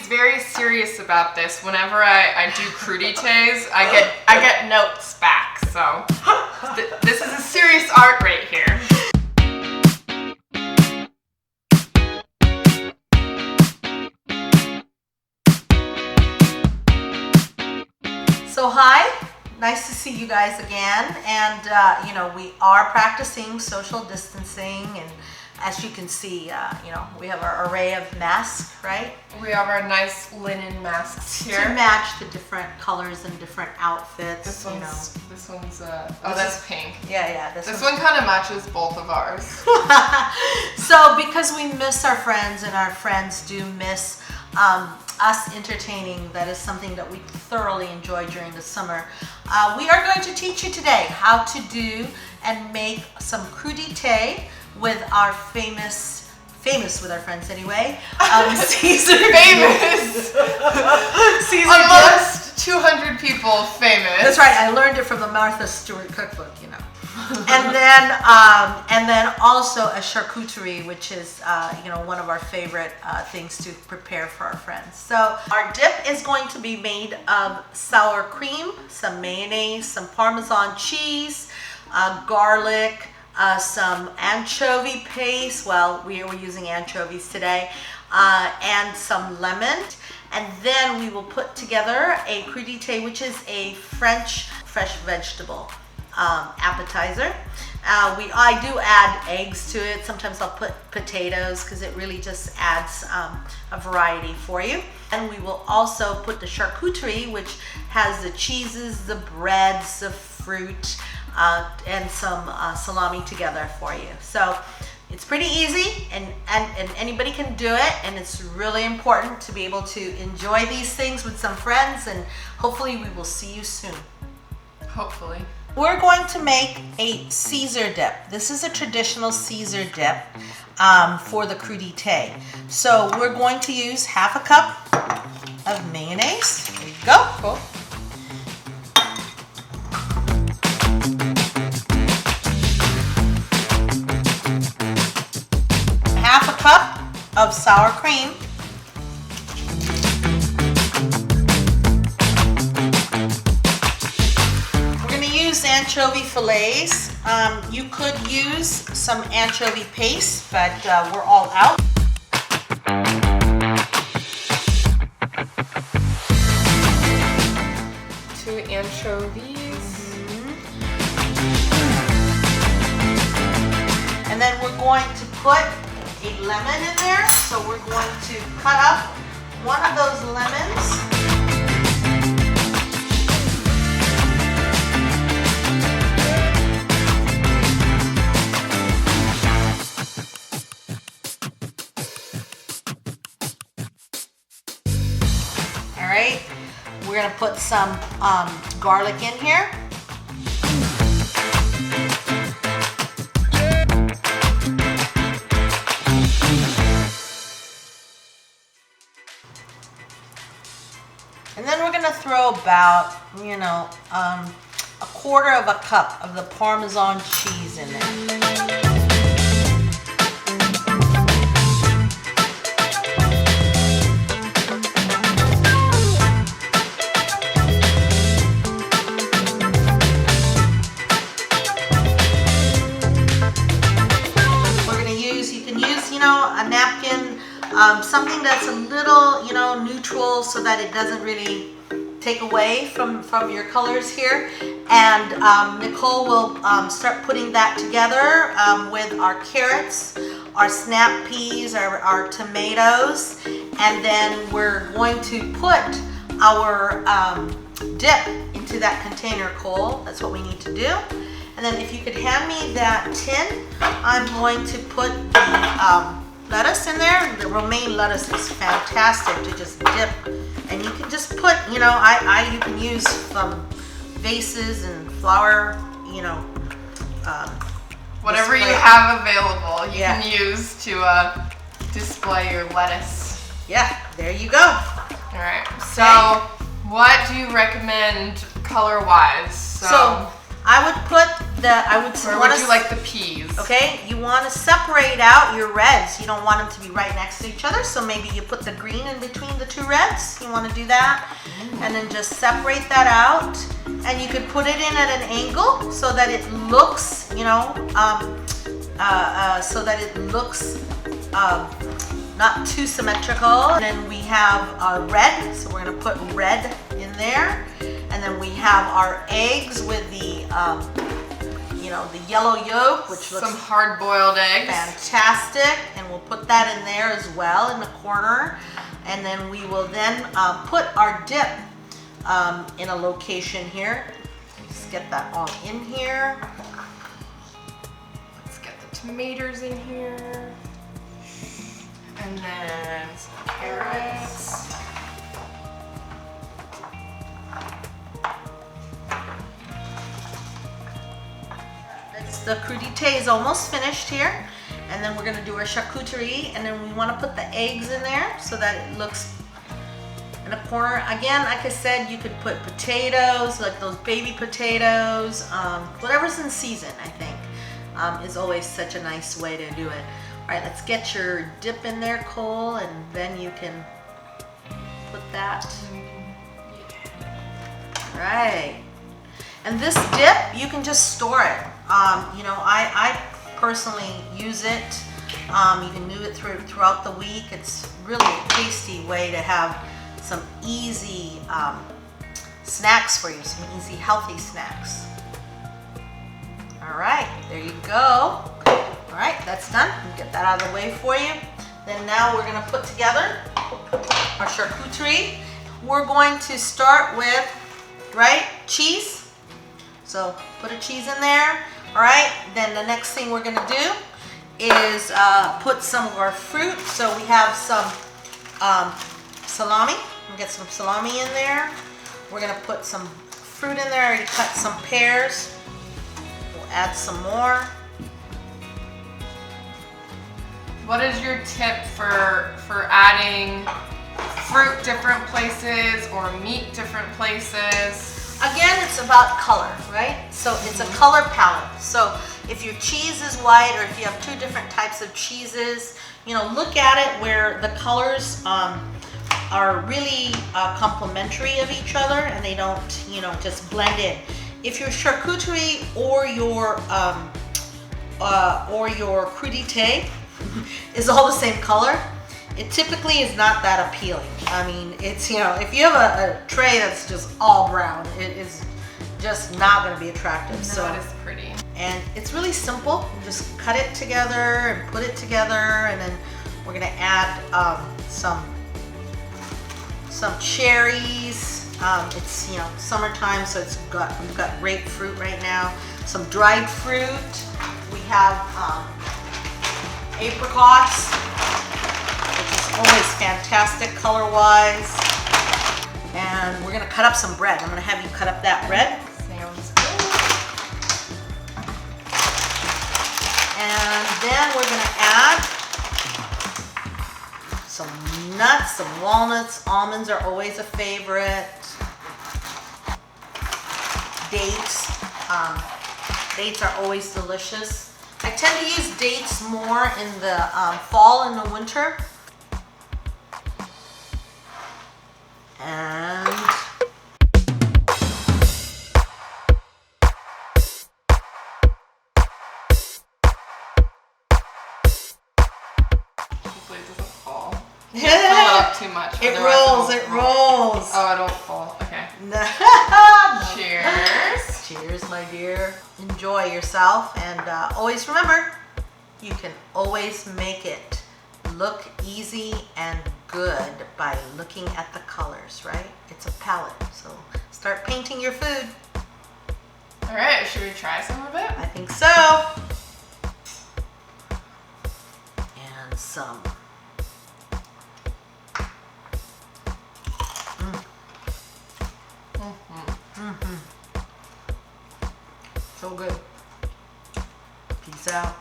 very serious about this. Whenever I do crudités, I get notes back. So this is a serious art right here. So hi, nice to see you guys again. And you know, we are practicing social distancing, and as you can see, you know, we have our array of masks, right? We have our nice linen masks here. To match the different colors and different outfits. This one's, oh, that's pink. Yeah. This one kind of matches both of ours. So because we miss our friends and our friends do miss us entertaining, that is something that we thoroughly enjoy during the summer. We are going to teach you today how to do and make some crudité with our famous with our friends anyway, Caesar famous. Caesar Almost 200 people famous. That's right. I learned it from the Martha Stewart cookbook, you know. and then also a charcuterie, which is you know, one of our favorite things to prepare for our friends. So our dip is going to be made of sour cream, some mayonnaise, some Parmesan cheese, garlic, some anchovy paste. Well, we are using anchovies today, and some lemon. And then we will put together a crudité, which is a French fresh vegetable appetizer. I do add eggs to it. Sometimes I'll put potatoes because it really just adds a variety for you. And we will also put the charcuterie, which has the cheeses, the breads, the fruit, and some salami together for you. So it's pretty easy, and anybody can do it, and it's really important to be able to enjoy these things with some friends, and hopefully we will see you soon. Hopefully. We're going to make a Caesar dip. This is a traditional Caesar dip for the crudité. So we're going to use half a cup of mayonnaise. There you go. Cool. Half a cup of sour cream. Anchovy fillets. You could use some anchovy paste, but we're all out. Two anchovies. And then we're going to put a lemon in there. So we're going to cut up one of those lemons. Alright, we're going to put some garlic in here. And then we're going to throw about, you know, a quarter of a cup of the Parmesan cheese in there. A napkin, something that's a little, you know, neutral, so that it doesn't really take away from your colors here. And Nicole will start putting that together with our carrots, our snap peas, our tomatoes, and then we're going to put our dip into that container, Cole. That's what we need to do. And then if you could hand me that tin, I'm going to put the lettuce in there. The romaine lettuce is fantastic to just dip, and you can just put, you know, you can use vases and flower, you know, whatever you have available, you can use to display your lettuce. Yeah, there you go. All right. So, what do you recommend color-wise? So I would put I would Or would you like the peas? Okay, you want to separate out your reds. You don't want them to be right next to each other, so maybe you put the green in between the two reds. You want to do that, and then just separate that out. And you could put it in at an angle so that it looks, you know, so that it looks not too symmetrical. And then we have red, so we're going to put red in there. And then we have our eggs with the you know, the yellow yolk, which looks some hard-boiled eggs. Fantastic, and we'll put that in there as well in the corner. And then we will then put our dip in a location here. Just get that all in here. Let's get the tomatoes in here. And then some carrots. The crudité is almost finished here, and then we're going to do our charcuterie, and then we want to put the eggs in there so that it looks in a corner. Again, like I said, you could put potatoes, like those baby potatoes, whatever's in season, I think, is always such a nice way to do it. All right, let's get your dip in there, Cole, and then you can put that. All right. And this dip, you can just store it. You know, I personally use it. You can do it throughout the week. It's really a tasty way to have some easy snacks for you, some easy healthy snacks. All right, there you go. All right, that's done. Get that out of the way for you. Then now we're gonna put together our charcuterie. We're going to start with, right, cheese. So put a cheese in there. All right, then the next thing we're gonna do is put some of our fruit. So we have some salami. We'll get some salami in there. We're gonna put some fruit in there. I already cut some pears. We'll add some more. What is your tip for adding fruit different places or meat different places? Again, it's about color, right? So it's a color palette. So if your cheese is white, or if you have two different types of cheeses, you know, look at it where the colors are really complementary of each other, and they don't, you know, just blend in. If your charcuterie or your crudité is all the same color, it typically is not that appealing. I mean, it's, you know, if you have a tray that's just all brown, it is just not going to be attractive. Not as pretty. And it's really simple. You just cut it together and put it together, and then we're going to add some cherries. It's, you know, summertime, so we've got grapefruit right now. Some dried fruit. We have apricots. Always fantastic color-wise. And we're gonna cut up some bread. I'm gonna have you cut up that bread. Sounds good. And then we're gonna add some nuts, some walnuts. Almonds are always a favorite. Dates. Dates are always delicious. I tend to use dates more in the fall and the winter. And hopefully it doesn't fall. You can't fill it up too much. it otherwise rolls, it rolls. Oh, it don't fall. Okay. Cheers. Cheers, my dear. Enjoy yourself, and always remember, you can always make it look easy and good by looking at the colors, right? It's a palette, so start painting your food. All right, should we try some of it? I think so. And some. So good. Peace out.